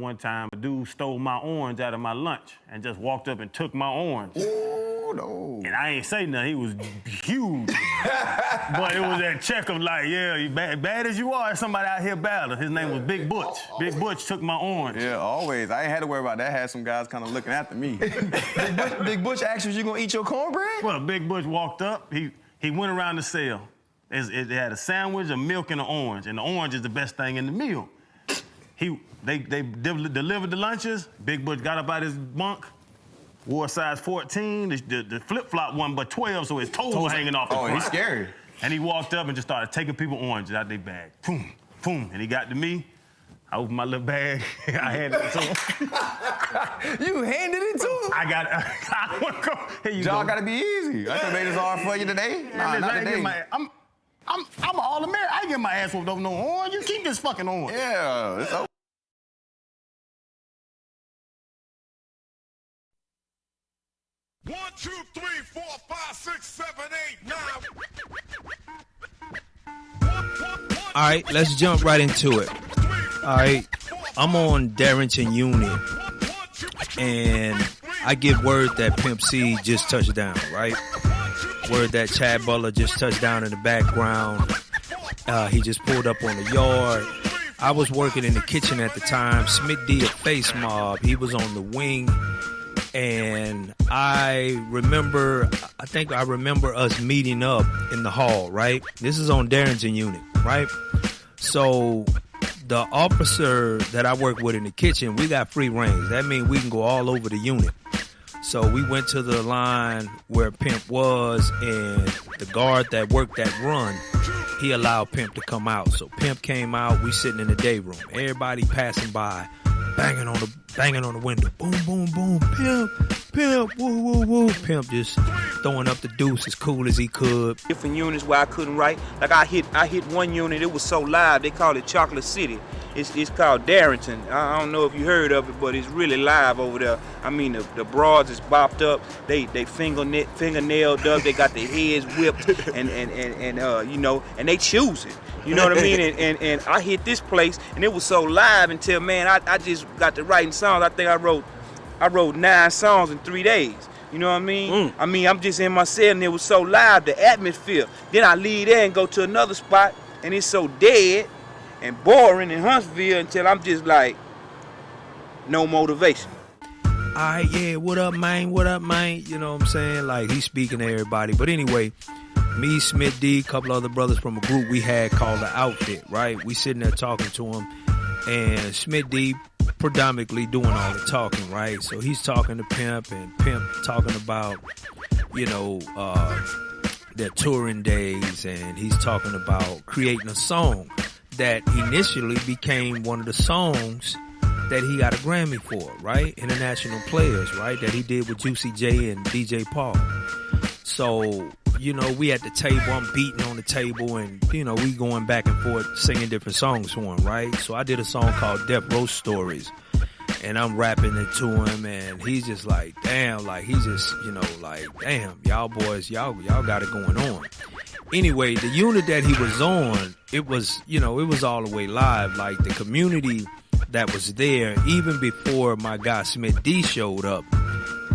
One time, a dude stole my orange out of my lunch and just walked up and took my orange. Oh, no. And I ain't say nothing. He was huge. But it was that check of like, yeah, you bad as you are, somebody out here battle. His name was Big Butch. Big Butch took my orange. Yeah, always. I ain't had to worry about that. I had some guys kind of looking after me. Big Butch asked you gonna eat your cornbread? Well, Big Butch walked up. He went around the cell. It had a sandwich, a milk, and an orange. And the orange is the best thing in the meal. They delivered the lunches. Big Butch got up out his bunk, wore a size 14. The flip-flop one, but 12, so his toes were hanging off the front. Oh, he's scary. And he walked up and just started taking people oranges out their bag. Boom, boom. And he got to me. I opened my little bag. I handed it to him. You handed it to him? I got it. I want to go. Here you Y'all go. gotta be easy. I could've made this hard for you today. Nah, not today. I'm an All-American. I ain't get my ass whooped over no orange. You keep this fucking orange. Yeah, it's over. One, two, three, 4, 5, 6, 7, 8, 9. All right, let's jump right into it. All right, I'm on Darrington Unit, and I get word that Pimp C just touched down, right? Word that Chad Butler just touched down in the background. He just pulled up on the yard. I was working in the kitchen at the time. Smit D, a Face Mob, he was on the wing. And I think I remember us meeting up in the hall, right? This is on Darrington Unit, right? So the officer that I work with in the kitchen, we got free range. That means we can go all over the unit. So we went to the line where Pimp was, and the guard that worked that run, he allowed Pimp to come out. So Pimp came out, we sitting in the day room. Everybody passing by, banging on the window. Boom, boom, boom. Pimp, woo, woo, woo. Pimp just throwing up the deuce as cool as he could. Different units where I couldn't write. Like I hit one unit, it was so live, they called it Chocolate City. It's called Darrington. I don't know if you heard of it, but it's really live over there. I mean, the broads is bopped up, they fingernailed up, they got their heads whipped, and you know, and they choosing. You know what I mean? And I hit this place, and it was so live until, man, I just got to writing songs. I think I wrote 9 songs in 3 days. You know what I mean? I mean, I'm just in my cell, and it was so live, the atmosphere. Then I leave there and go to another spot, and it's so dead and boring in Huntsville until I'm just like, no motivation. Alright, yeah, what up, man? What up, man? You know what I'm saying? Like, he's speaking to everybody. But anyway, me, Smit D, a couple other brothers from a group we had called The Outfit, right? We sitting there talking to him, and Smit D predominantly doing all the talking, right? So he's talking to Pimp, and Pimp talking about, you know, their touring days, and he's talking about creating a song that initially became one of the songs that he got a Grammy for, right? International Players, right? That he did with Juicy J and DJ Paul. So, you know, we at the table, I'm beating on the table, and, you know, we going back and forth singing different songs for him, right? So I did a song called Death Row Stories, and I'm rapping it to him, and he's just like, damn, like, he's just, you know, like, damn, y'all boys, y'all got it going on. Anyway, the unit that he was on, it was, you know, it was all the way live. Like, the community that was there, even before my guy Smit D showed up,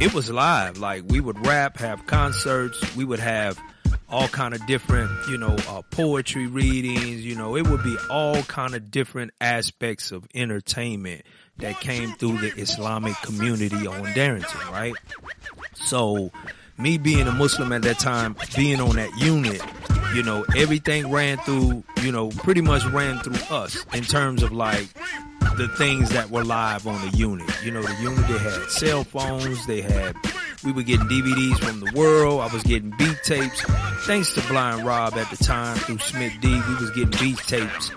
it was live. Like, we would rap, have concerts, we would have all kind of different, you know, poetry readings, you know, it would be all kind of different aspects of entertainment that came through the Islamic community on Darrington, right? So, me being a Muslim at that time, being on that unit, you know, everything ran through, you know, pretty much ran through us in terms of like the things that were live on the unit. You know, the unit, they had cell phones, we were getting DVDs from the world, I was getting beat tapes. Thanks to Blind Rob at the time through Smit D, we was getting beat tapes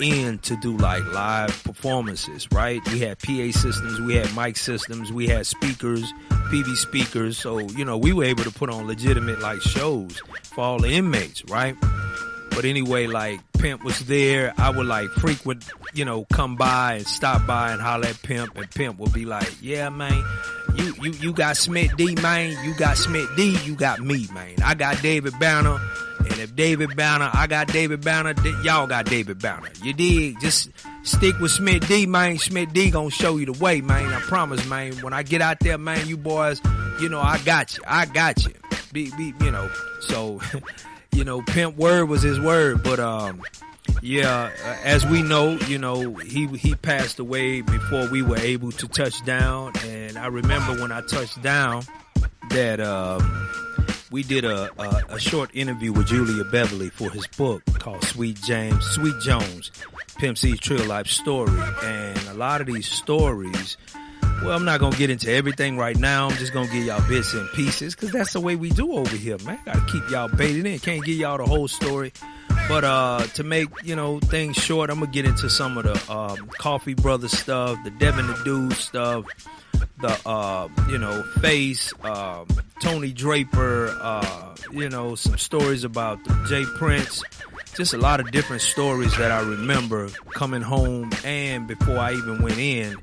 in to do like live performances, right? We had PA systems, we had mic systems, we had speakers, PV speakers, so, you know, we were able to put on legitimate like shows for all the inmates, right? But anyway, like, Pimp was there, I would like frequent, you know, come by and stop by and holler at Pimp, and Pimp would be like, yeah, man, you got Smit D, man, you got Smit D, you got me, man. I got David Banner, and if David Banner, I got David Banner, y'all got David Banner. You dig? Just Stick with Smit D, man. Smit D gonna show you the way, man. I promise, man. When I get out there, man, you boys, you know, I got you. I got you. You know, so, you know, Pimp word was his word. But, yeah, as we know, you know, he passed away before we were able to touch down. And I remember when I touched down that we did a short interview with Julia Beverly for his book called Sweet Jones, Pimp C's Trill Life Story. And a lot of these stories, well, I'm not going to get into everything right now. I'm just going to give y'all bits and pieces because that's the way we do over here, man. Got to keep y'all baited in. Can't give y'all the whole story. But to make, you know, things short, I'm going to get into some of the Coffee Brothers stuff, the Devin the Dude stuff, the, you know, Face, Tony Draper, you know, some stories about Jay Prince. Just a lot of different stories that I remember coming home and before I even went in,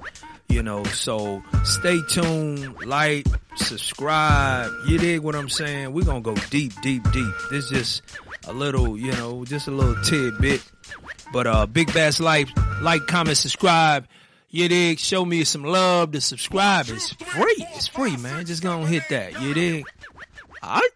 you know. So stay tuned, like, subscribe. You dig what I'm saying? We're going to go deep, deep, deep. This is just a little, you know, just a little tidbit. But BigBazzLife, like, comment, subscribe. You dig? Show me some love to subscribe. It's free. It's free, man. Just go and hit that. You dig? All right.